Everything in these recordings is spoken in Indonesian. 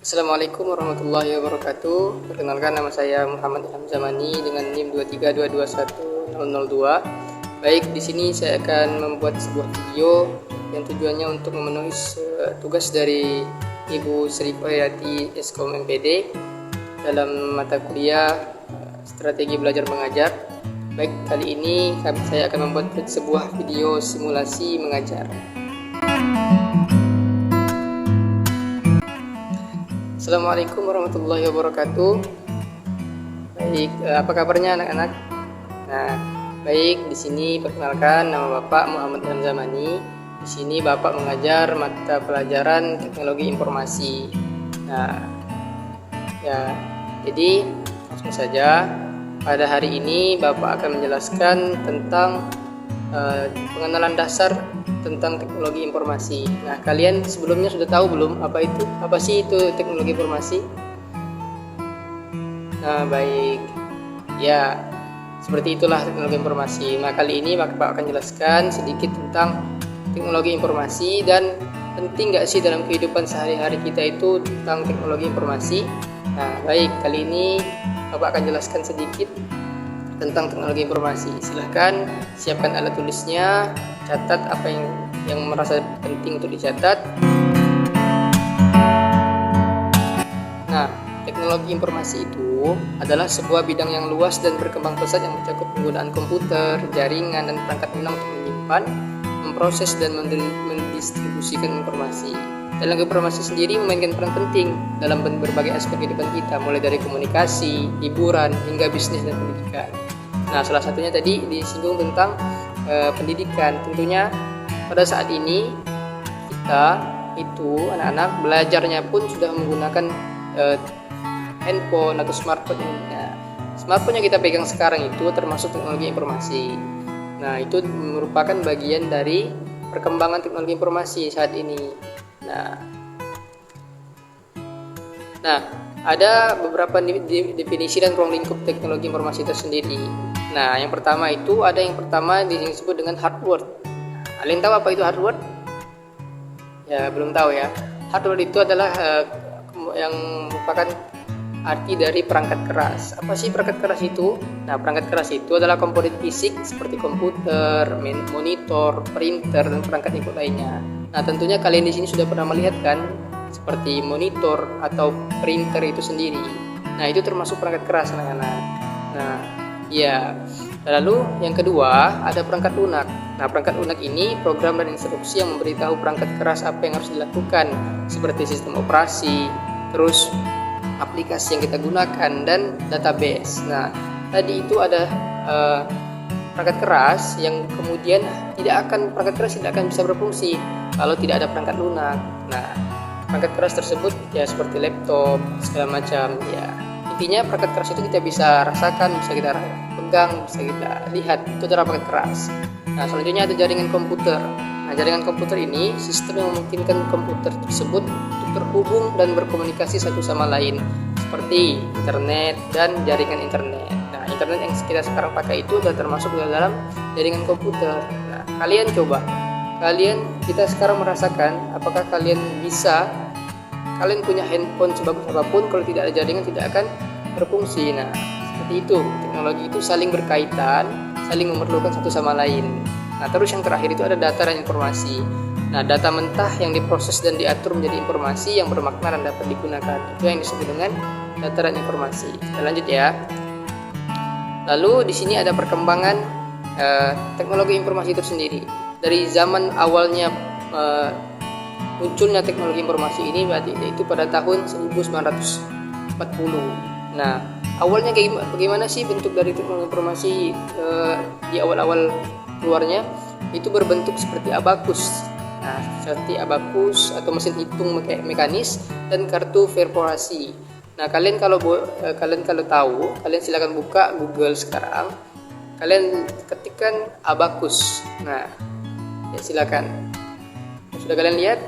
Assalamualaikum warahmatullahi wabarakatuh. Perkenalkan, nama saya Muhammad Ilham Zamani dengan NIM 232210002. Baik, di sini saya akan membuat sebuah video yang tujuannya untuk memenuhi tugas dari Ibu Sri Khoiriyati Eskom MPD dalam mata kuliah Strategi Belajar Mengajar. Baik, kali ini saya akan membuat sebuah video simulasi mengajar. Assalamualaikum warahmatullahi wabarakatuh. Baik, apa kabarnya anak-anak? Nah, baik, di sini perkenalkan, nama Bapak Muhammad Ilham Zamani. Di sini Bapak mengajar mata pelajaran Teknologi Informasi. Nah, ya, jadi langsung saja. Pada hari ini Bapak akan menjelaskan tentang pengenalan dasar tentang teknologi informasi. Nah, kalian sebelumnya sudah tahu belum apa sih itu teknologi informasi? Nah, baik. Ya, seperti itulah teknologi informasi. Nah, kali ini Bapak akan jelaskan sedikit tentang teknologi informasi dan penting nggak sih dalam kehidupan sehari-hari kita itu tentang teknologi informasi. Nah, baik, kali ini Bapak akan jelaskan sedikit tentang teknologi informasi. Silahkan siapkan alat tulisnya, catat apa yang merasa penting untuk dicatat. Nah, teknologi informasi itu adalah sebuah bidang yang luas dan berkembang pesat yang mencakup penggunaan komputer, jaringan, dan perangkat lunak untuk menyimpan, memproses, dan mendistribusikan informasi. Teknologi informasi sendiri memainkan peran penting dalam berbagai aspek kehidupan kita, mulai dari komunikasi, hiburan, hingga bisnis dan pendidikan. Nah, salah satunya tadi disinggung tentang pendidikan. Tentunya pada saat ini kita itu anak-anak belajarnya pun sudah menggunakan handphone atau smartphone. Smartphone yang kita pegang sekarang itu termasuk teknologi informasi. Nah, itu merupakan bagian dari perkembangan teknologi informasi saat ini. Nah, ada beberapa definisi dan ruang lingkup teknologi informasi tersendiri. Nah, yang pertama disebut dengan hardware. Kalian tahu apa itu hardware? Ya, belum tahu ya. Hardware itu adalah yang merupakan arti dari perangkat keras. Apa sih perangkat keras itu? Nah, perangkat keras itu adalah komponen fisik seperti komputer, monitor, printer, dan perangkat input lainnya. Nah, tentunya kalian di sini sudah pernah melihat kan, seperti monitor atau printer itu sendiri. Nah, itu termasuk perangkat keras, anak-anak. Nah, ya. Lalu yang kedua ada perangkat lunak. Nah, perangkat lunak ini program dan instruksi yang memberitahu perangkat keras apa yang harus dilakukan, seperti sistem operasi, terus aplikasi yang kita gunakan, dan database. Nah, tadi itu ada perangkat keras yang kemudian perangkat keras tidak akan bisa berfungsi kalau tidak ada perangkat lunak. Nah, perangkat keras tersebut ya seperti laptop segala macam ya. Intinya perangkat keras itu kita bisa rasakan, bisa kita pegang, bisa kita lihat, itu adalah perangkat keras. Nah, selanjutnya ada jaringan komputer. Nah, jaringan komputer ini sistem yang memungkinkan komputer tersebut untuk terhubung dan berkomunikasi satu sama lain, seperti internet dan jaringan internet. Nah, internet yang kita sekarang pakai itu sudah termasuk dalam jaringan komputer. Nah, kita sekarang merasakan apakah kalian punya handphone sebagus apapun, kalau tidak ada jaringan tidak akan berfungsi. Nah, seperti itu, teknologi itu saling berkaitan, saling memerlukan satu sama lain. Nah, terus yang terakhir itu ada data dan informasi. Nah, data mentah yang diproses dan diatur menjadi informasi yang bermakna dan dapat digunakan. Itu yang disebut dengan data dan informasi. Kita lanjut ya. Lalu di sini ada perkembangan teknologi informasi itu sendiri. Dari zaman awalnya munculnya teknologi informasi ini yaitu pada tahun 1940. Nah, awalnya bagaimana sih bentuk dari teknologi informasi di awal-awal keluarnya? Itu berbentuk seperti abakus. Nah, seperti abakus atau mesin hitung mekanis dan kartu perforasi. Nah, kalian kalau tahu, kalian silakan buka Google sekarang. Kalian ketikkan abakus. Nah, ya silakan. Sudah kalian lihat?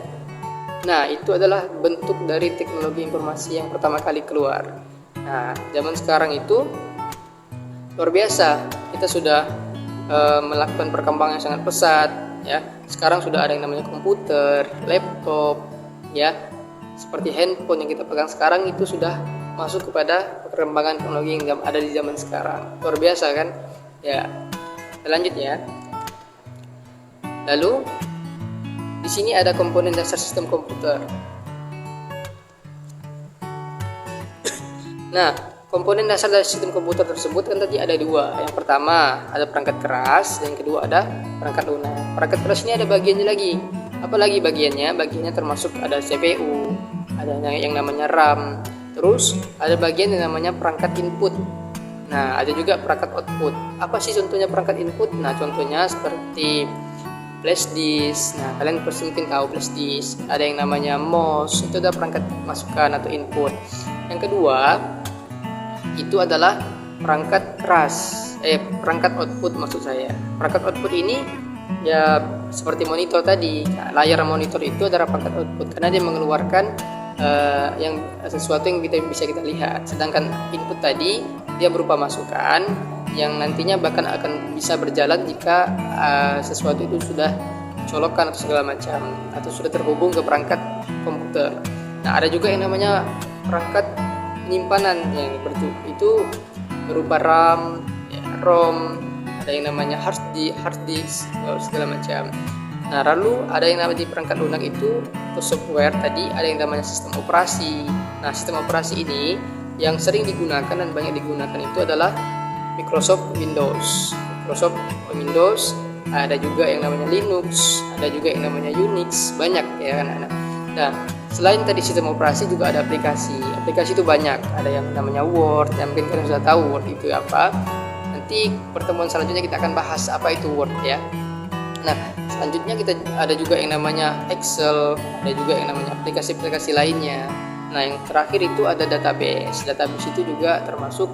Nah, itu adalah bentuk dari teknologi informasi yang pertama kali keluar. Nah, zaman sekarang itu luar biasa. Kita sudah melakukan perkembangan yang sangat pesat ya. Sekarang sudah ada yang namanya komputer, laptop ya. seperti handphone yang kita pegang sekarang itu sudah masuk kepada perkembangan teknologi yang ada di zaman sekarang. Luar biasa kan? Ya, lanjut ya. Lalu di sini ada komponen dasar sistem komputer. Nah, komponen dasar dari sistem komputer tersebut kan tadi ada dua. Yang pertama ada perangkat keras, dan yang kedua ada perangkat lunak. Perangkat keras ini ada bagiannya lagi. Apa lagi bagiannya? Bagiannya termasuk ada CPU, ada yang namanya RAM, terus ada bagian yang namanya perangkat input. Nah, ada juga perangkat output. Apa sih contohnya perangkat input? Nah, contohnya seperti flash disk. Nah, kalian pasti mungkin tahu flash disk. Ada yang namanya mouse, itu ada perangkat masukan atau input. Yang kedua itu adalah perangkat keras, perangkat output maksud saya. Perangkat output ini ya seperti monitor tadi. Nah, layar monitor itu adalah perangkat output karena dia mengeluarkan yang sesuatu yang bisa kita lihat. Sedangkan input tadi dia berupa masukan yang nantinya bahkan akan bisa berjalan jika sesuatu itu sudah colokan atau segala macam atau sudah terhubung ke perangkat komputer. Nah, ada juga yang namanya perangkat penyimpanan yang itu berupa RAM, ROM, ada yang namanya hard disk segala macam. Nah, lalu ada yang namanya di perangkat lunak itu atau software tadi, ada yang namanya sistem operasi. Nah, sistem operasi ini yang sering digunakan dan banyak digunakan itu adalah Microsoft Windows, ada juga yang namanya Linux, ada juga yang namanya Unix, banyak ya anak-anak. Nah, selain tadi sistem operasi juga ada aplikasi itu banyak. Ada yang namanya Word, yang mungkin kalian sudah tahu Word itu apa. Nanti pertemuan selanjutnya kita akan bahas apa itu Word ya. Nah, selanjutnya kita ada juga yang namanya Excel, ada juga yang namanya aplikasi-aplikasi lainnya. Nah, yang terakhir itu ada database itu juga termasuk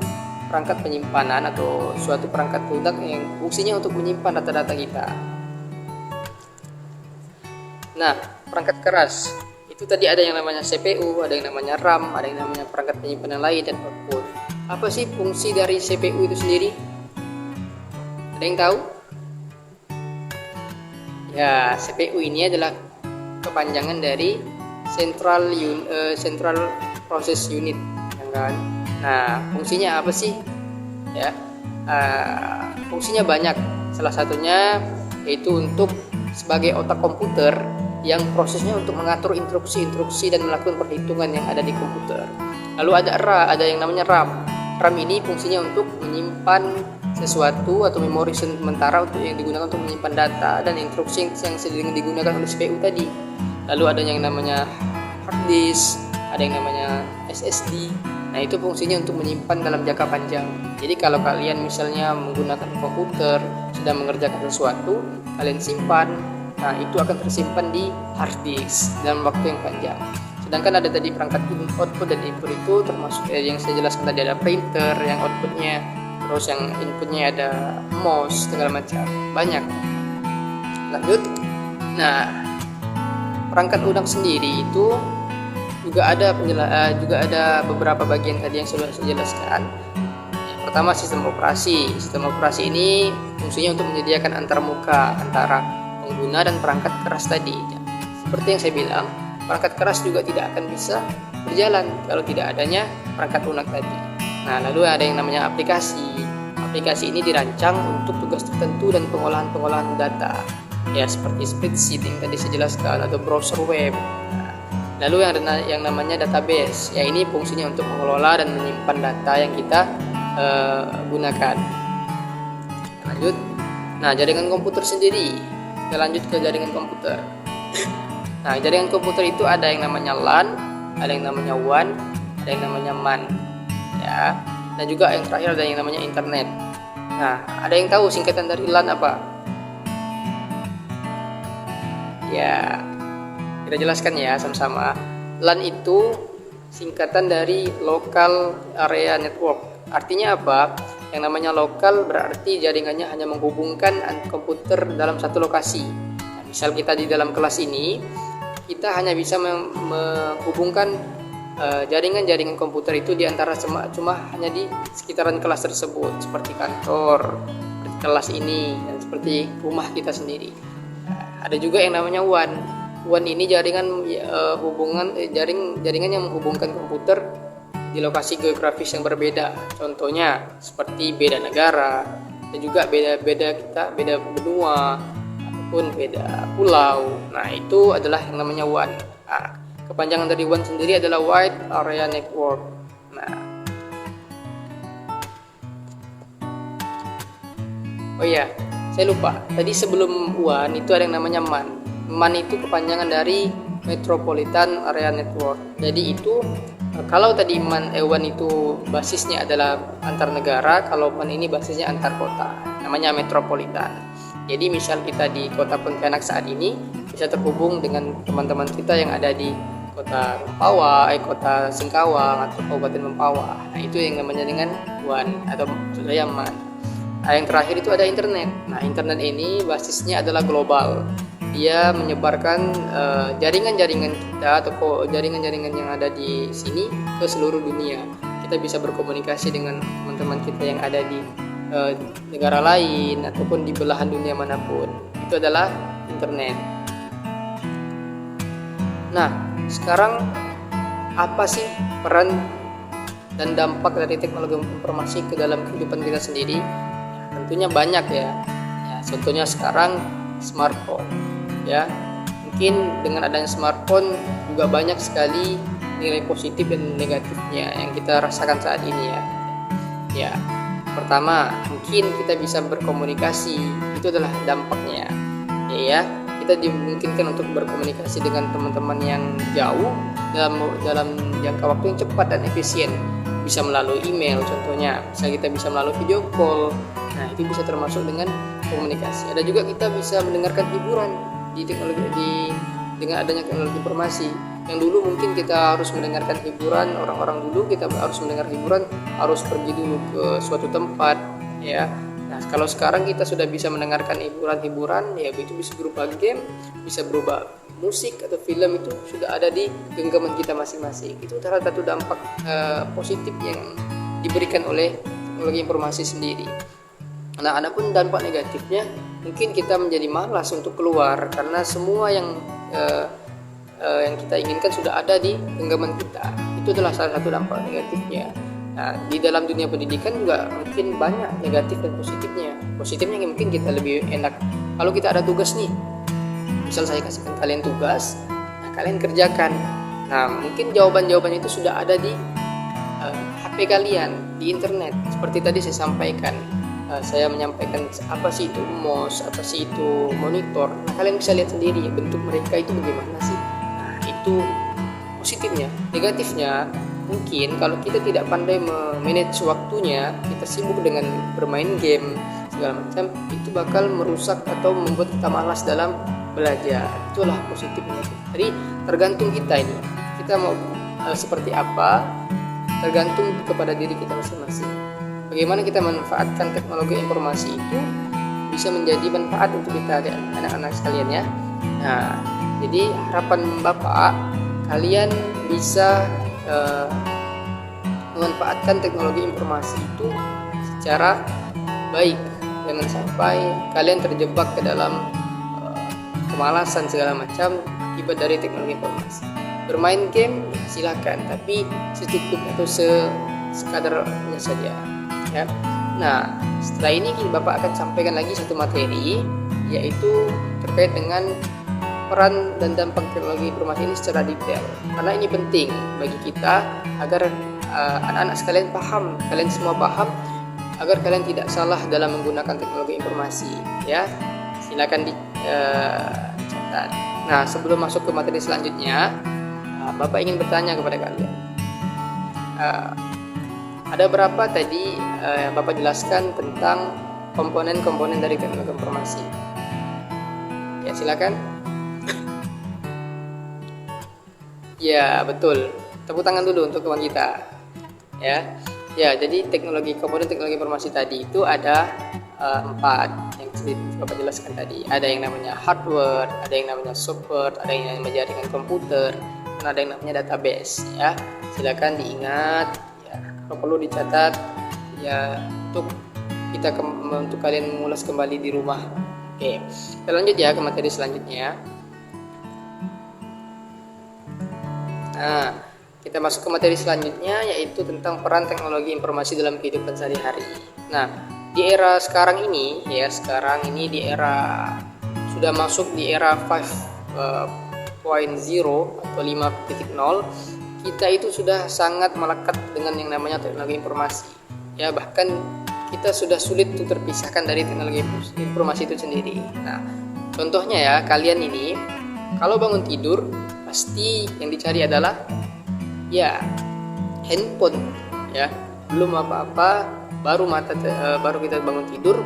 perangkat penyimpanan atau suatu perangkat lunak yang fungsinya untuk menyimpan data-data kita. Nah, perangkat keras itu tadi ada yang namanya CPU, ada yang namanya RAM, ada yang namanya perangkat penyimpanan lain dan output. Apa sih fungsi dari CPU itu sendiri? Ada yang tahu? Ya, CPU ini adalah kepanjangan dari Central Process Unit, ya kan? Nah, fungsinya apa sih? Ya, fungsinya banyak. Salah satunya yaitu untuk sebagai otak komputer yang prosesnya untuk mengatur instruksi dan melakukan perhitungan yang ada di komputer. Lalu ada yang namanya RAM. RAM ini fungsinya untuk menyimpan sesuatu atau memori sementara yang digunakan untuk menyimpan data dan instruksi yang sedang digunakan oleh CPU tadi. Lalu ada yang namanya hard disk, ada yang namanya SSD. Nah, itu fungsinya untuk menyimpan dalam jangka panjang. Jadi kalau kalian misalnya menggunakan komputer, sedang mengerjakan sesuatu, kalian simpan, nah itu akan tersimpan di hard disk dalam waktu yang panjang. Sedangkan ada tadi perangkat output dan input itu termasuk yang saya jelaskan tadi, ada printer yang outputnya, terus yang inputnya ada mouse segala macam, banyak. Lanjut. Nah, perangkat lunak sendiri itu juga ada beberapa bagian tadi yang sudah saya jelaskan. Yang pertama sistem operasi. Sistem operasi ini fungsinya untuk menyediakan antarmuka antara pengguna dan perangkat keras tadi. Seperti yang saya bilang, perangkat keras juga tidak akan bisa berjalan kalau tidak adanya perangkat lunak tadi. Nah, lalu ada yang namanya aplikasi. Aplikasi ini dirancang untuk tugas tertentu dan pengolahan data. Ya, seperti spreadsheet yang tadi saya jelaskan atau browser web. Lalu yang namanya database, ya ini fungsinya untuk mengelola dan menyimpan data yang kita gunakan. Lanjut. Nah, jaringan komputer sendiri. Kita lanjut ke jaringan komputer. Nah, jaringan komputer itu ada yang namanya LAN, ada yang namanya WAN, ada yang namanya MAN. Ya. Dan juga yang terakhir ada yang namanya internet. Nah, ada yang tahu singkatan dari LAN apa? Ya, kita jelaskan ya sama-sama. LAN itu singkatan dari Local Area Network. Artinya apa? Yang namanya lokal berarti jaringannya hanya menghubungkan komputer dalam satu lokasi. Nah, misal kita di dalam kelas ini, kita hanya bisa menghubungkan jaringan-jaringan komputer itu di antara cuma hanya di sekitaran kelas tersebut, seperti kantor, seperti kelas ini, dan seperti rumah kita sendiri. Ada juga yang namanya WAN. WAN ini jaringan jaringan yang menghubungkan komputer di lokasi geografis yang berbeda. Contohnya seperti beda negara dan juga beda benua ataupun beda pulau. Nah, itu adalah yang namanya WAN. Nah, kepanjangan dari WAN sendiri adalah Wide Area Network. Nah, oh iya, saya lupa. Tadi sebelum WAN itu ada yang namanya MAN. MAN itu kepanjangan dari Metropolitan Area Network. Jadi itu kalau tadi WAN itu basisnya adalah antar negara, kalau MAN ini basisnya antar kota, namanya metropolitan. Jadi misal kita di kota Pontianak saat ini bisa terhubung dengan teman-teman kita yang ada di kota kota Singkawang atau Kabupaten Mempawah. Nah, itu yang namanya dengan WAN atau maksudnya MAN. Nah, yang terakhir itu ada internet. Nah, internet ini basisnya adalah global. Dia menyebarkan jaringan-jaringan kita atau jaringan-jaringan yang ada di sini ke seluruh dunia. Kita bisa berkomunikasi dengan teman-teman kita yang ada di negara lain ataupun di belahan dunia manapun. Itu adalah internet. Nah, sekarang apa sih peran dan dampak dari teknologi informasi ke dalam kehidupan kita sendiri? Ya, tentunya banyak ya. Contohnya sekarang smartphone. Ya, mungkin dengan adanya smartphone juga banyak sekali nilai positif dan negatifnya yang kita rasakan saat ini ya. Ya, pertama mungkin kita bisa berkomunikasi, itu adalah dampaknya. Ya, kita dimungkinkan untuk berkomunikasi dengan teman-teman yang jauh dalam jangka waktu yang cepat dan efisien. Bisa melalui email contohnya, kita bisa melalui video call. Nah, itu bisa termasuk dengan komunikasi. Ada juga kita bisa mendengarkan hiburan dengan adanya teknologi informasi. Yang dulu mungkin kita harus mendengarkan hiburan, orang-orang dulu kita harus mendengar hiburan harus pergi dulu ke suatu tempat ya. Nah, kalau sekarang kita sudah bisa mendengarkan hiburan ya, itu bisa berupa game, bisa berupa musik atau film, itu sudah ada di genggaman kita masing-masing. Itu salah satu dampak positif yang diberikan oleh teknologi informasi sendiri. Nah, adapun dampak negatifnya, mungkin kita menjadi malas untuk keluar karena semua yang kita inginkan sudah ada di genggaman kita. Itu adalah salah satu dampak negatifnya. Nah, di dalam dunia pendidikan juga mungkin banyak negatif dan positifnya. Positifnya mungkin kita lebih enak kalau kita ada tugas nih. Misal saya kasihkan kalian tugas, nah kalian kerjakan. Nah, mungkin jawaban-jawaban itu sudah ada di HP kalian, di internet. Seperti tadi saya sampaikan. Saya menyampaikan apa sih itu mouse, apa sih itu monitor. Nah, kalian bisa lihat sendiri bentuk mereka itu bagaimana sih. Nah, itu positifnya. Negatifnya mungkin kalau kita tidak pandai memanage waktunya, kita sibuk dengan bermain game segala macam, itu bakal merusak atau membuat kita malas dalam belajar. Itulah positifnya. Jadi tergantung kita ini, kita mau seperti apa, tergantung kepada diri kita masing-masing. Bagaimana kita manfaatkan teknologi informasi itu bisa menjadi manfaat untuk kita dan anak-anak sekalian ya. Nah, jadi harapan Bapak, kalian bisa memanfaatkan teknologi informasi itu secara baik. Jangan sampai kalian terjebak ke dalam kemalasan segala macam akibat dari teknologi informasi. Bermain game silakan, tapi secukupnya atau sekadarnya saja. Ya. Nah, setelah ini Bapak akan sampaikan lagi satu materi, yaitu terkait dengan peran dan dampak teknologi informasi ini secara detail. Karena ini penting bagi kita agar anak-anak sekalian paham, kalian semua paham, agar kalian tidak salah dalam menggunakan teknologi informasi. Ya, silakan dicatat. Nah, sebelum masuk ke materi selanjutnya, Bapak ingin bertanya kepada kalian. Ada berapa tadi yang Bapak jelaskan tentang komponen-komponen dari teknologi informasi? Ya, silakan. Ya, betul. Tepuk tangan dulu untuk kawan kita. Ya, jadi komponen teknologi informasi tadi itu ada 4 yang Bapak jelaskan tadi. Ada yang namanya hardware, ada yang namanya software, ada yang namanya jaringan komputer, dan ada yang namanya database. Ya, silakan diingat. Kalau perlu dicatat ya, untuk kalian mengulas kembali di rumah. Oke, kita lanjut ya ke materi selanjutnya. Nah, kita masuk ke materi selanjutnya, yaitu tentang peran teknologi informasi dalam kehidupan sehari-hari. Nah, di era sekarang ini ya, di era sudah masuk di era 5.0 atau 5.0, kita itu sudah sangat melekat dengan yang namanya teknologi informasi. Ya, bahkan kita sudah sulit untuk terpisahkan dari teknologi informasi itu sendiri. Nah, contohnya ya, kalian ini kalau bangun tidur pasti yang dicari adalah ya handphone ya. Belum apa-apa, baru kita bangun tidur,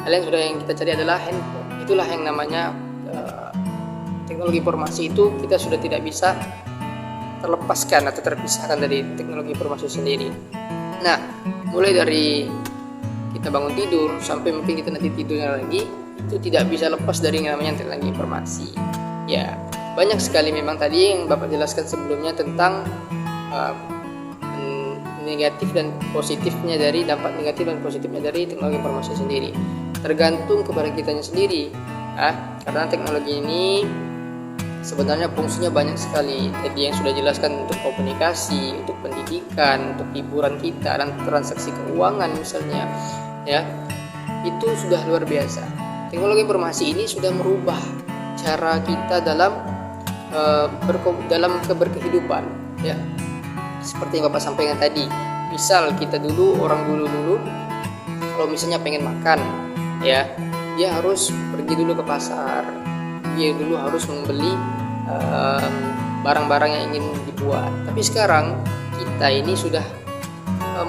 yang kita cari adalah handphone. Itulah yang namanya teknologi informasi. Itu kita sudah tidak bisa terlepaskan atau terpisahkan dari teknologi informasi sendiri. Nah, mulai dari kita bangun tidur sampai mungkin kita nanti tidurnya lagi, itu tidak bisa lepas dari yang namanya teknologi informasi. Ya, banyak sekali memang tadi yang Bapak jelaskan sebelumnya tentang negatif dan positifnya dari dampak negatif dan positifnya dari teknologi informasi sendiri. Tergantung kepada kitanya sendiri. Karena teknologi ini sebenarnya fungsinya banyak sekali. Tadi yang sudah jelaskan untuk komunikasi, untuk pendidikan, untuk hiburan kita, dan transaksi keuangan misalnya, ya, itu sudah luar biasa. Teknologi informasi ini sudah merubah cara kita dalam berkehidupan, ya. Seperti yang Bapak sampaikan tadi, misal kita orang dulu kalau misalnya pengen makan, ya, dia harus pergi dulu ke pasar. Dia dulu harus membeli barang-barang yang ingin dibuat. Tapi sekarang kita ini sudah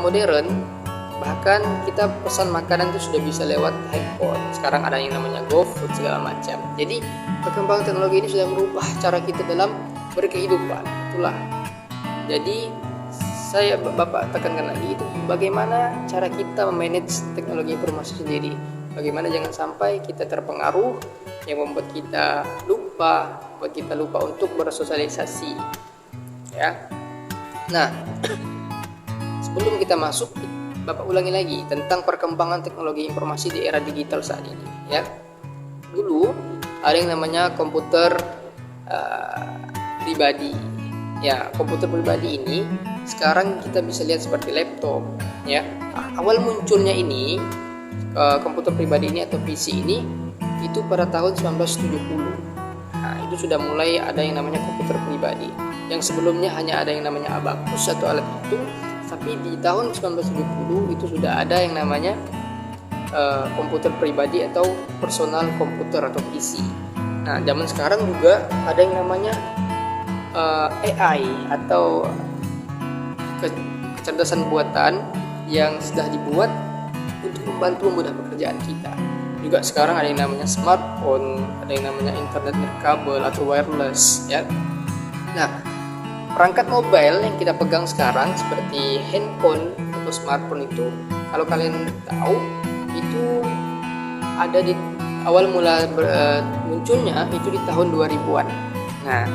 modern, bahkan kita pesan makanan itu sudah bisa lewat handphone. Sekarang ada yang namanya GoFood segala macam. Jadi perkembangan teknologi ini sudah merubah cara kita dalam berkehidupan. Itulah. Jadi Bapak tekankan lagi, itu bagaimana cara kita memanage teknologi informasi sendiri. Bagaimana jangan sampai kita terpengaruh yang membuat kita lupa untuk bersosialisasi, ya. Nah, sebelum kita masuk, Bapak ulangi lagi tentang perkembangan teknologi informasi di era digital saat ini, ya. Dulu ada yang namanya komputer pribadi. Ya, komputer pribadi ini sekarang kita bisa lihat seperti laptop, ya. Awal munculnya ini komputer pribadi ini atau PC ini itu pada tahun 1970. Nah, itu sudah mulai ada yang namanya komputer pribadi. Yang sebelumnya hanya ada yang namanya abacus atau alat hitung, tapi di tahun 1970 itu sudah ada yang namanya komputer pribadi atau personal komputer atau PC. Nah, zaman sekarang juga ada yang namanya AI atau kecerdasan buatan yang sudah dibuat untuk membantu memudah pekerjaan kita. Juga sekarang ada yang namanya smartphone, ada yang namanya internet nirkabel atau wireless, ya. Nah, perangkat mobile yang kita pegang sekarang seperti handphone atau smartphone itu, kalau kalian tahu, itu ada di awal mula munculnya itu di tahun 2000-an. Nah,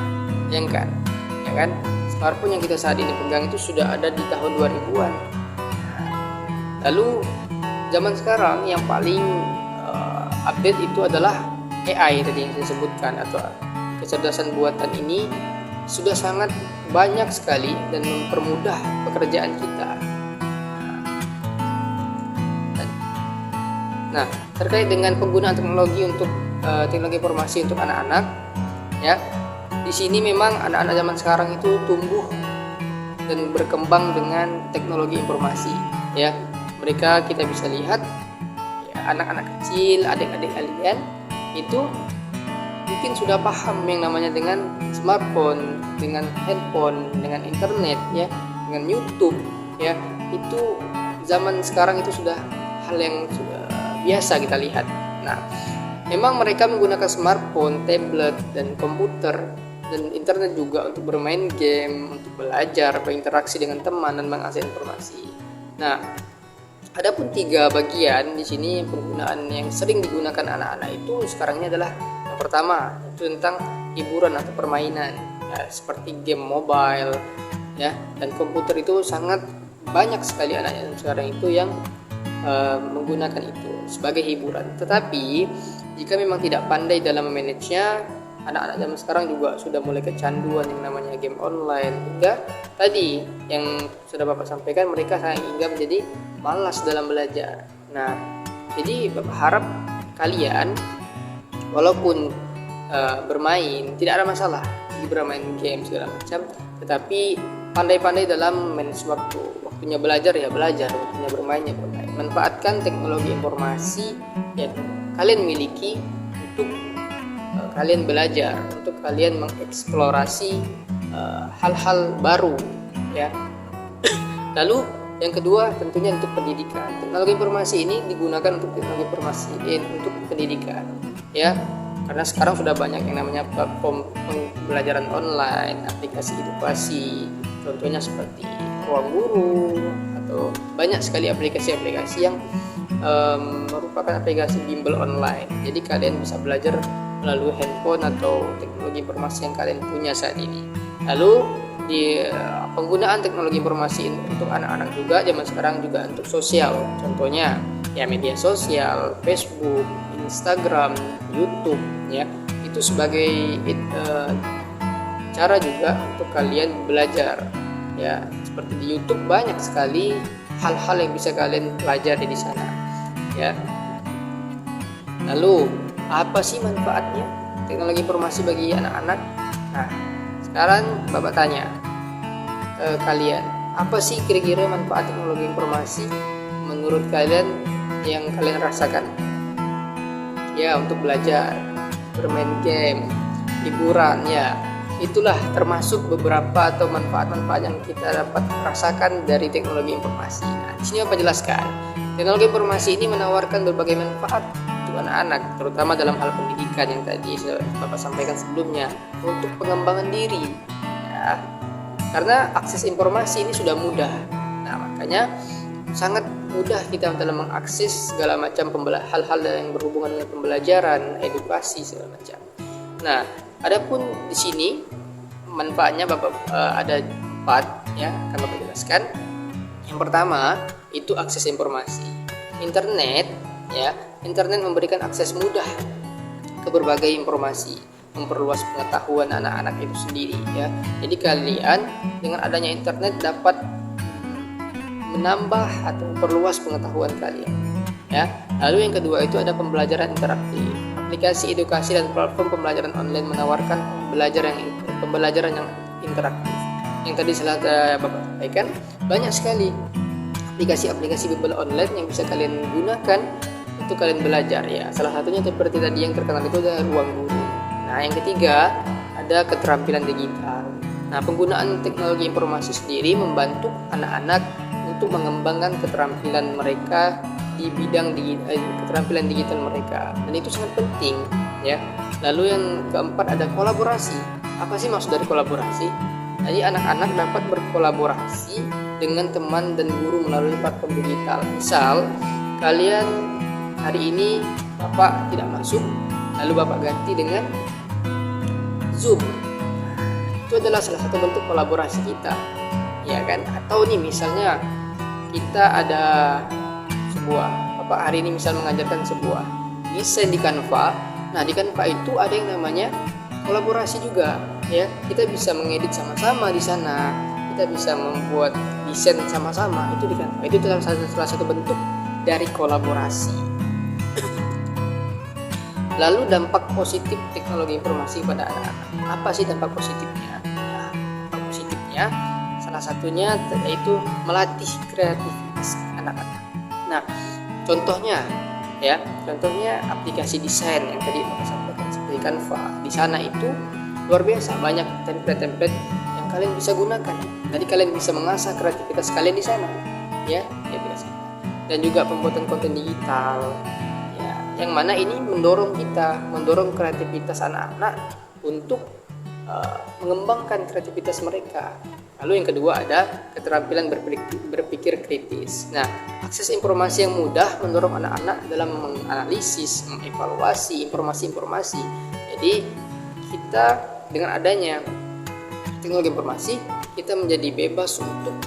ya kan? Smartphone yang kita saat ini pegang itu sudah ada di tahun 2000-an. Lalu zaman sekarang yang paling update itu adalah AI tadi yang saya sebutkan, atau kecerdasan buatan ini sudah sangat banyak sekali dan mempermudah pekerjaan kita. Nah, terkait dengan penggunaan teknologi teknologi informasi untuk anak-anak, ya. Di sini memang anak-anak zaman sekarang itu tumbuh dan berkembang dengan teknologi informasi, ya. Mereka kita bisa lihat, ya, anak-anak kecil, adik-adik kalian itu mungkin sudah paham yang namanya dengan smartphone, dengan handphone, dengan internet, ya, dengan YouTube, ya. Itu zaman sekarang itu sudah hal yang sudah biasa kita lihat. Nah, memang mereka menggunakan smartphone, tablet, dan komputer dan internet juga untuk bermain game, untuk belajar, berinteraksi dengan teman, dan mengakses informasi. Nah, ada pun 3 bagian di sini penggunaan yang sering digunakan anak-anak itu sekarang ini adalah yang pertama itu tentang hiburan atau permainan, ya, seperti game mobile, ya, dan komputer. Itu sangat banyak sekali anak-anak sekarang itu yang menggunakan itu sebagai hiburan. Tetapi jika memang tidak pandai dalam memanagenya, anak-anak zaman sekarang juga sudah mulai kecanduan yang namanya game online, hingga tadi yang sudah Bapak sampaikan, mereka hingga menjadi malas dalam belajar. Nah, jadi Bapak harap kalian walaupun bermain tidak ada masalah, bermain game segala macam, tetapi pandai-pandai dalam manage waktunya belajar ya belajar, waktunya bermain ya bermain. Manfaatkan teknologi informasi yang kalian miliki untuk kalian belajar, untuk kalian mengeksplorasi hal-hal baru ya. Lalu yang kedua tentunya untuk pendidikan. Teknologi informasi ini digunakan untuk teknologi informasi untuk pendidikan ya. Karena sekarang sudah banyak yang namanya platform pembelajaran online, aplikasi edukasi, contohnya seperti Ruang Guru atau banyak sekali aplikasi-aplikasi yang merupakan aplikasi bimbel online. Jadi kalian bisa belajar melalui handphone atau teknologi informasi yang kalian punya saat ini. Lalu di penggunaan teknologi informasi untuk anak-anak juga zaman sekarang juga untuk sosial, contohnya ya media sosial, Facebook, Instagram, YouTube ya, itu sebagai cara juga untuk kalian belajar ya. Seperti di YouTube banyak sekali hal-hal yang bisa kalian pelajari di sana ya. Lalu apa sih manfaatnya teknologi informasi bagi anak-anak? Nah, sekarang Bapak tanya kalian, apa sih kira-kira manfaat teknologi informasi menurut kalian yang kalian rasakan? Ya, untuk belajar, bermain game, hiburan ya. Itulah termasuk beberapa atau manfaat-manfaat yang kita dapat rasakan dari teknologi informasi. Nah, di sini Bapak jelaskan, teknologi informasi ini menawarkan berbagai manfaat untuk anak-anak, terutama dalam hal pendidikan yang tadi sudah Bapak sampaikan sebelumnya, untuk pengembangan diri ya. Karena akses informasi ini sudah mudah. Nah, makanya sangat mudah kita dalam mengakses segala macam hal-hal yang berhubungan dengan pembelajaran, edukasi segala macam. Nah, adapun di sini manfaatnya Bapak ada 4 ya, akan Bapak jelaskan. Yang pertama itu akses informasi. Internet ya, internet memberikan akses mudah ke berbagai informasi, memperluas pengetahuan anak-anak itu sendiri ya. Jadi kalian dengan adanya internet dapat menambah atau memperluas pengetahuan kalian ya. Lalu yang kedua itu ada pembelajaran interaktif. Aplikasi edukasi dan platform pembelajaran online menawarkan pembelajaran yang interaktif. Yang tadi saya Bapak sampaikan, banyak sekali aplikasi-aplikasi bimbel online yang bisa kalian gunakan untuk kalian belajar ya. Salah satunya seperti tadi yang terkenal itu adalah Ruang Guru. Nah, yang ketiga ada keterampilan digital. Nah, penggunaan teknologi informasi sendiri membantu anak-anak untuk mengembangkan keterampilan mereka di bidang keterampilan digital mereka, dan itu sangat penting ya. Lalu yang keempat ada kolaborasi. Apa sih maksud dari kolaborasi? Jadi anak-anak dapat berkolaborasi dengan teman dan guru melalui platform digital. Misal kalian hari ini Bapak tidak masuk, lalu Bapak ganti dengan Zoom. Itu adalah salah satu bentuk kolaborasi kita ya kan. Atau nih misalnya kita ada Bapak hari ini misal mengajarkan sebuah desain di Canva. Nah, di Canva itu ada yang namanya kolaborasi juga ya. Kita bisa mengedit sama-sama di sana, kita bisa membuat desain sama-sama itu di Canva. Itu salah satu bentuk dari kolaborasi. Lalu dampak positif teknologi informasi pada anak-anak. Apa sih dampak positifnya? Nah, dampak positifnya salah satunya yaitu melatih kreativitas anak-anak. Nah, contohnya aplikasi desain yang tadi Bapak sampaikan seperti Canva. Di sana itu luar biasa banyak template-template yang kalian bisa gunakan. Jadi kalian bisa mengasah kreativitas kalian di sana, ya. Dan juga pembuatan konten digital, ya. Yang mana ini mendorong kreativitas anak-anak untuk mengembangkan kreativitas mereka. Lalu yang kedua ada keterampilan berpikir kritis. Nah, akses informasi yang mudah mendorong anak-anak dalam menganalisis, mengevaluasi informasi-informasi. Jadi kita dengan adanya teknologi informasi, kita menjadi bebas untuk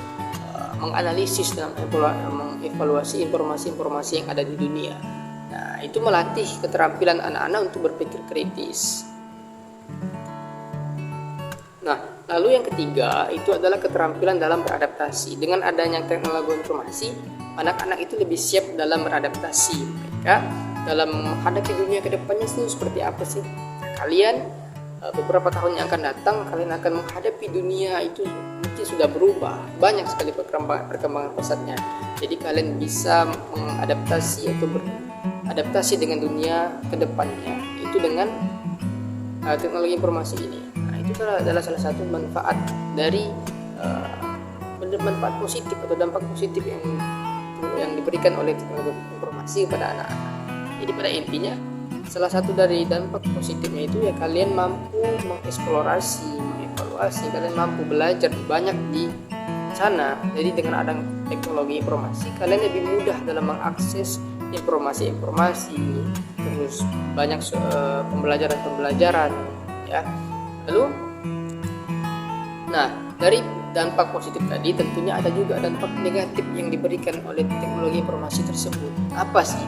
menganalisis dan mengevaluasi informasi-informasi yang ada di dunia. Nah, itu melatih keterampilan anak-anak untuk berpikir kritis. Nah, lalu yang ketiga itu adalah keterampilan dalam beradaptasi. Dengan adanya teknologi informasi, anak-anak itu lebih siap dalam beradaptasi. Mereka dalam menghadapi dunia ke depannya itu seperti apa sih? Kalian beberapa tahun yang akan datang, kalian akan menghadapi dunia itu mungkin sudah berubah. Banyak sekali perkembangan pesatnya. Jadi kalian bisa mengadaptasi atau beradaptasi dengan dunia ke depannya itu dengan teknologi informasi ini. Itu adalah salah satu manfaat dari manfaat positif atau dampak positif yang diberikan oleh teknologi informasi kepada anak-anak. Jadi pada intinya salah satu dari dampak positifnya itu ya kalian mampu mengeksplorasi, mengevaluasi, kalian mampu belajar banyak di sana. Jadi dengan adanya teknologi informasi kalian lebih mudah dalam mengakses informasi-informasi, terus banyak pembelajaran ya. Lalu, nah dari dampak positif tadi tentunya ada juga dampak negatif yang diberikan oleh teknologi informasi tersebut. Apa sih?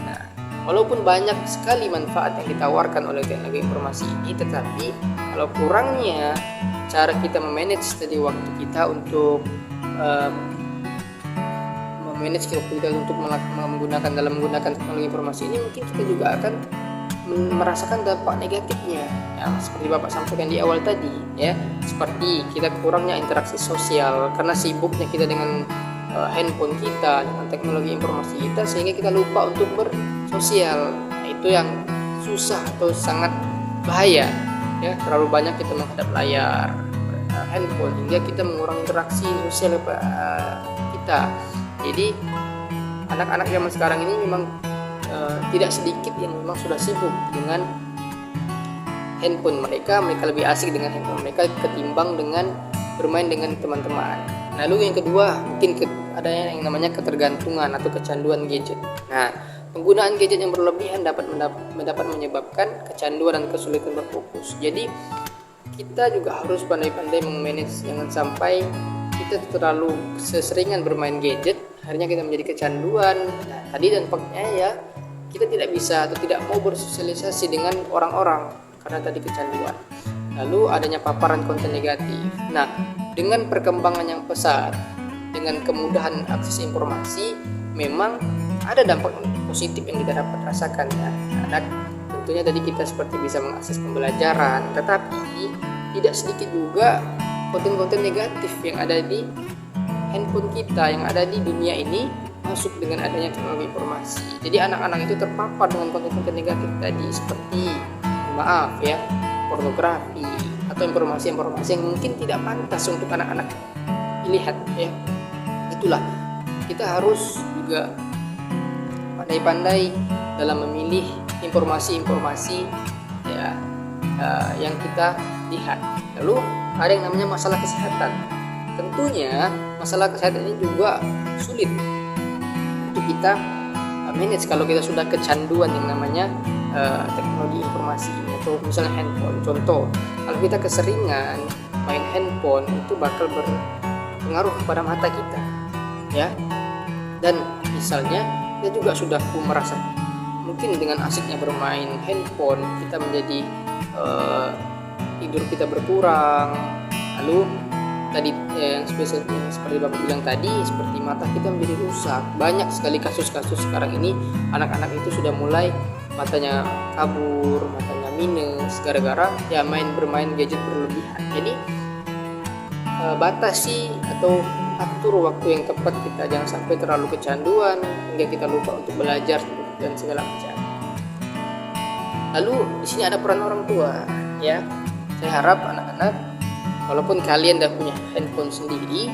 Nah, walaupun banyak sekali manfaat yang ditawarkan oleh teknologi informasi ini, tetapi kalau kurangnya cara kita memanage tadi waktu kita untuk memanage waktu kita untuk menggunakan teknologi informasi ini, mungkin kita juga akan merasakan dampak negatifnya ya, seperti Bapak sampaikan di awal tadi ya, seperti kita kurangnya interaksi sosial karena sibuknya kita dengan handphone kita, dengan teknologi informasi kita, sehingga kita lupa untuk bersosial. Nah, itu yang susah atau sangat bahaya ya, terlalu banyak kita menghadap layar handphone hingga kita mengurangi interaksi sosial kita. Jadi anak-anak zaman sekarang ini memang tidak sedikit yang memang sudah sibuk dengan handphone mereka lebih asik dengan handphone mereka ketimbang dengan bermain dengan teman-teman. Lalu yang kedua mungkin ada yang namanya ketergantungan atau kecanduan gadget. Nah, penggunaan gadget yang berlebihan dapat menyebabkan kecanduan dan kesulitan berfokus. Jadi kita juga harus pandai-pandai memanage, jangan sampai kita terlalu seseringan bermain gadget akhirnya kita menjadi kecanduan. Nah, tadi dampaknya ya kita tidak bisa atau tidak mau bersosialisasi dengan orang-orang karena tadi kecanduan. Lalu adanya paparan konten negatif. Nah, dengan perkembangan yang pesat, dengan kemudahan akses informasi, memang ada dampak positif yang kita dapat rasakan ya. Nah, tentunya tadi kita seperti bisa mengakses pembelajaran, tetapi tidak sedikit juga konten-konten negatif yang ada di handphone kita, yang ada di dunia ini masuk dengan adanya teknologi informasi. Jadi anak-anak itu terpapar dengan konten-konten negatif tadi, seperti maaf ya, pornografi atau informasi-informasi yang mungkin tidak pantas untuk anak-anak dilihat ya. Itulah kita harus juga pandai-pandai dalam memilih informasi-informasi ya yang kita lihat. Lalu ada yang namanya masalah kesehatan. Tentunya masalah kesehatan ini juga sulit untuk kita manage kalau kita sudah kecanduan yang namanya teknologi informasi ini, atau misalnya handphone. Contoh, kalau kita keseringan main handphone itu bakal berpengaruh kepada mata kita ya. Dan misalnya kita juga sudah merasa mungkin dengan asiknya bermain handphone kita menjadi tidur kita berkurang. Lalu tadi yang seperti Bapak bilang tadi, seperti mata kita menjadi rusak. Banyak sekali kasus-kasus sekarang ini anak-anak itu sudah mulai matanya kabur, matanya minus gara-gara ya bermain gadget berlebihan. Jadi batasi atau atur waktu yang tepat kita, jangan sampai terlalu kecanduan hingga kita lupa untuk belajar dan segala macam. Lalu di sini ada peran orang tua ya. Saya harap anak-anak, walaupun kalian dah punya handphone sendiri,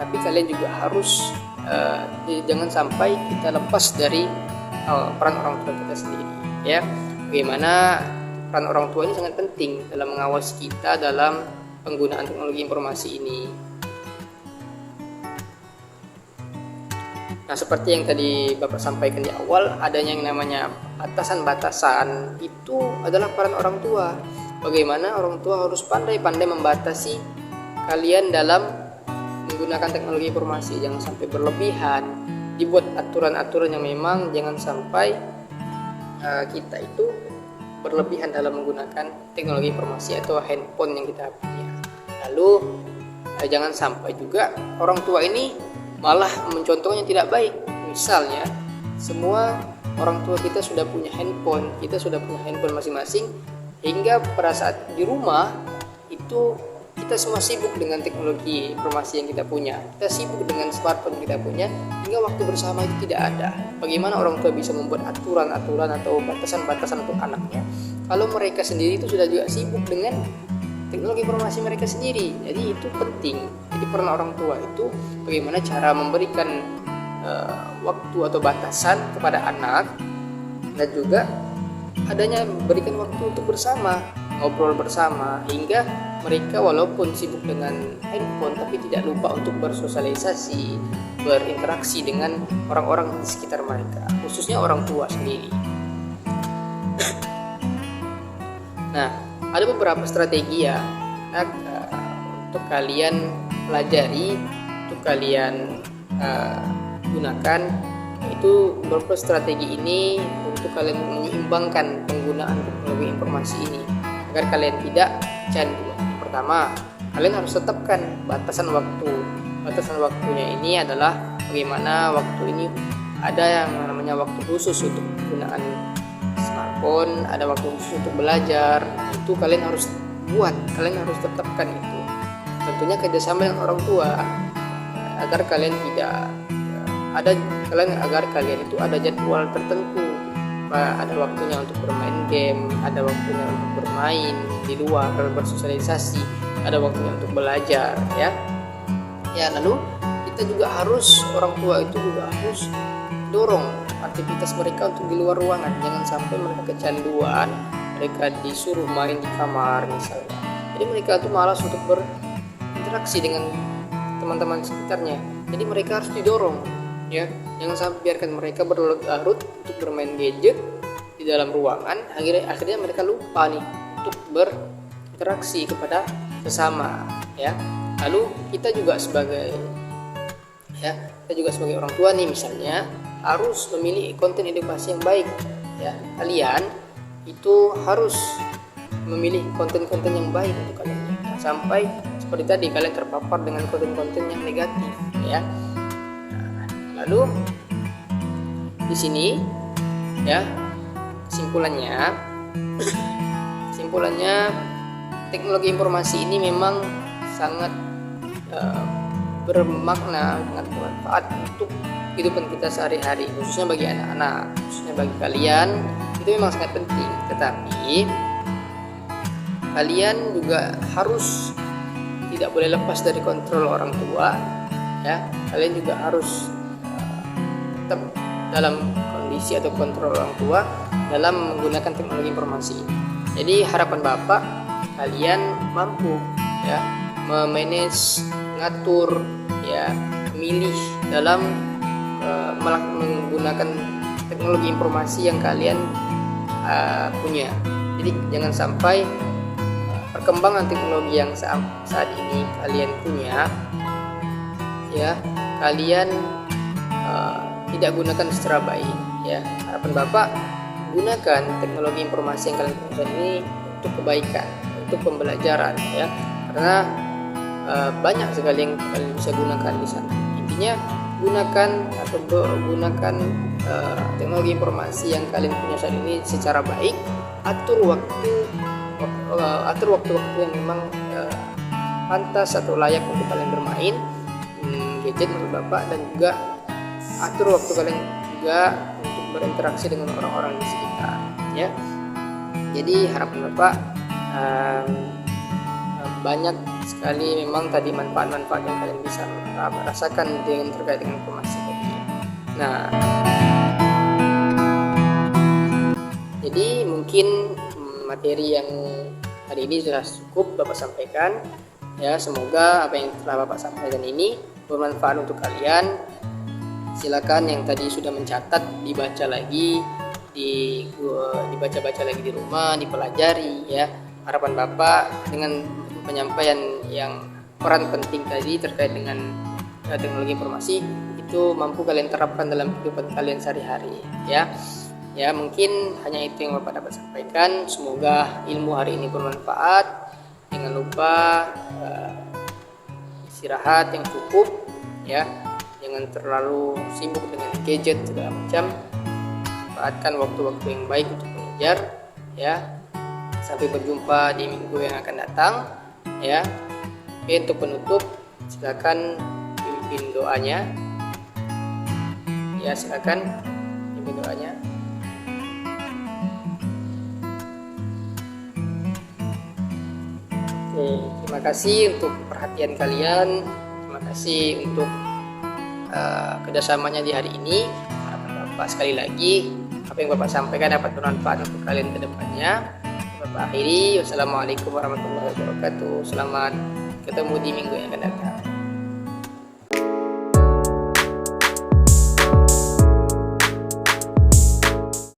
tapi kalian juga harus jangan sampai kita lepas dari peran orang tua kita sendiri ya. Bagaimana peran orang tua ini sangat penting dalam mengawasi kita dalam penggunaan teknologi informasi ini. Nah, seperti yang tadi Bapak sampaikan di awal, adanya yang namanya batasan-batasan itu adalah peran orang tua. Bagaimana orang tua harus pandai-pandai membatasi kalian dalam menggunakan teknologi informasi, jangan sampai berlebihan. Dibuat aturan-aturan yang memang jangan sampai kita itu berlebihan dalam menggunakan teknologi informasi atau handphone yang kita punya. Lalu jangan sampai juga orang tua ini malah mencontohnya tidak baik. Misalnya semua orang tua kita sudah punya handphone, masing-masing, hingga pada saat di rumah itu kita semua sibuk dengan teknologi informasi yang kita punya, kita sibuk dengan smartphone yang kita punya, hingga waktu bersama itu tidak ada. Bagaimana orang tua bisa membuat aturan-aturan atau batasan-batasan untuk anaknya kalau mereka sendiri itu sudah juga sibuk dengan teknologi informasi mereka sendiri? Jadi itu penting. Jadi peran orang tua itu bagaimana cara memberikan waktu atau batasan kepada anak, dan juga adanya berikan waktu untuk bersama, ngobrol bersama, hingga mereka walaupun sibuk dengan handphone tapi tidak lupa untuk bersosialisasi, berinteraksi dengan orang-orang di sekitar mereka, khususnya orang tua sendiri. Nah, ada beberapa strategi ya untuk kalian pelajari, untuk kalian gunakan, yaitu beberapa strategi ini untuk kalian menyeimbangkan penggunaan teknologi informasi ini agar kalian tidak candu. Yang pertama, kalian harus tetapkan batasan waktu. Batasan waktunya ini adalah bagaimana waktu ini ada yang namanya waktu khusus untuk penggunaan smartphone, ada waktu khusus untuk belajar. Itu kalian harus buat, kalian harus tetapkan itu. Tentunya kerjasama dengan orang tua agar kalian itu ada jadwal tertentu. Ada waktunya untuk bermain game, ada waktunya untuk bermain di luar, bersosialisasi, ada waktunya untuk belajar, ya. Lalu kita juga harus, orang tua itu juga harus dorong aktivitas mereka untuk di luar ruangan. Jangan sampai mereka kecanduan, mereka disuruh main di kamar misalnya. Jadi mereka tuh malas untuk berinteraksi dengan teman-teman sekitarnya. Jadi mereka harus didorong, ya. Jangan sampai biarkan mereka berlarut-larut untuk bermain gadget di dalam ruangan. Akhirnya mereka lupa nih untuk berinteraksi kepada sesama, ya. Lalu kita juga sebagai orang tua nih misalnya harus memilih konten edukasi yang baik, ya. Kalian itu harus memilih konten-konten yang baik untuk kalian, jangan sampai seperti tadi kalian terpapar dengan konten-konten yang negatif, ya. Lalu di sini, ya, kesimpulannya teknologi informasi ini memang sangat bermakna, sangat bermanfaat untuk kehidupan kita sehari-hari, khususnya bagi anak-anak, khususnya bagi kalian itu memang sangat penting. Tetapi kalian juga harus tidak boleh lepas dari kontrol orang tua, ya. Kalian juga harus tetap dalam kondisi atau kontrol orang tua dalam menggunakan teknologi informasi. Jadi harapan Bapak kalian mampu, ya, memanage, ngatur, ya, memilih dalam menggunakan teknologi informasi yang kalian punya. Jadi jangan sampai perkembangan teknologi yang saat ini kalian punya, ya, kalian tidak gunakan secara baik, ya. Harapan Bapak gunakan teknologi informasi yang kalian punya ini untuk kebaikan, untuk pembelajaran, ya, karena banyak sekali yang kalian bisa gunakan di sana. Intinya gunakan teknologi informasi yang kalian punya saat ini secara baik. Atur waktu-waktu yang memang pantas atau layak untuk kalian bermain gadget menurut Bapak, dan juga atur waktu kalian juga untuk berinteraksi dengan orang-orang di sekitar, ya. Jadi harapan Bapak banyak sekali memang tadi manfaat-manfaat yang kalian bisa rasakan dengan terkait dengan informasi tadi. Nah, jadi mungkin materi yang hari ini sudah cukup Bapak sampaikan, ya. Semoga apa yang telah Bapak sampaikan ini bermanfaat untuk kalian. Silakan yang tadi sudah mencatat dibaca lagi, dibaca-baca lagi di rumah, dipelajari, ya. Harapan Bapak dengan penyampaian yang peran penting tadi terkait dengan teknologi informasi itu mampu kalian terapkan dalam kehidupan kalian sehari-hari, ya. Ya, mungkin hanya itu yang Bapak dapat sampaikan. Semoga ilmu hari ini bermanfaat. Jangan lupa istirahat yang cukup ya, jangan terlalu sibuk dengan gadget segala macam. Manfaatkan waktu-waktu yang baik untuk belajar ya. Sampai berjumpa di minggu yang akan datang ya. Oke, untuk penutup silakan pimpin doanya ya, silakan pimpin doanya. Oke, terima kasih untuk perhatian kalian, terima kasih untuk kerjasamanya di hari ini. Harapan Bapak sekali lagi apa yang Bapak sampaikan dapat bermanfaat untuk kalian ke depannya. Bapak akhiri, wassalamualaikum warahmatullahi wabarakatuh. Selamat ketemu di minggu yang akan datang.